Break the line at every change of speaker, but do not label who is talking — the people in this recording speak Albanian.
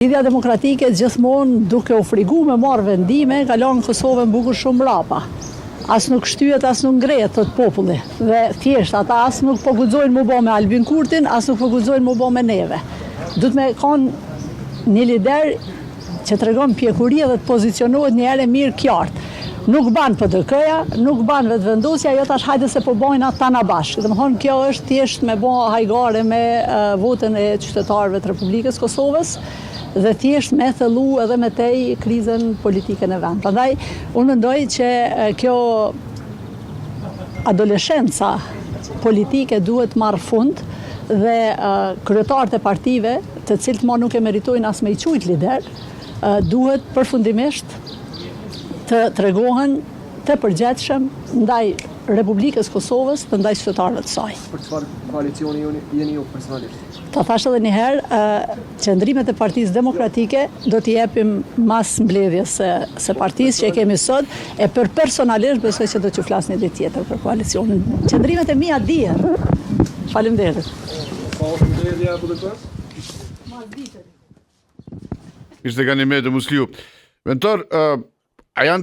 Lidhja demokratike gjithmonë duke u frigu me marrë vendime, ka lanë Kosovën bukur shumë mrapa. As nuk shtyhet, as nuk ngrehet tot populli. Dhe thjesht ata as nuk po guxojnë mu bë me Albin Kurtin, as nuk po guxojnë mu bë me neve. Duhet me kanë një lider që tregon pjekuri dhe të pozicionohet një herë mirë qartë. Nuk ban PDK-ja, nuk ban vetëvendosja, jo tash hajde se po bojnë ata na bashkë. Domethënë kjo është thjesht me bë hajgare me votën e qytetarëve të Republikës Kosovës dhe thjesht me thellu edhe me tej krizën politike në vend. Prandaj unë mendoj që kjo adoleshenca politike duhet marrë fund dhe kryetarët e partive, të cilët më nuk e meritojnë as me i quajt lider, duhet përfundimisht të tregohen të përgjithshëm ndaj Republikës Kosovës dhe ndaj qytetarëve të saj.
Për çfarë koalicioni jeni ju personalisht?
Ta thash edhe një herë, qëndrimet e Partisë Demokratike do t'i jepim mas mbledhjes së partisë që e kemi sot, e për personalisht besoj që do t'ju flas një ditë tjetër për koalicionin. Qëndrimet e mia dihen. Faleminderit.
Pa është mbledhja apo të kës?
Ishte Ganimede Musliu. Mentor, a janë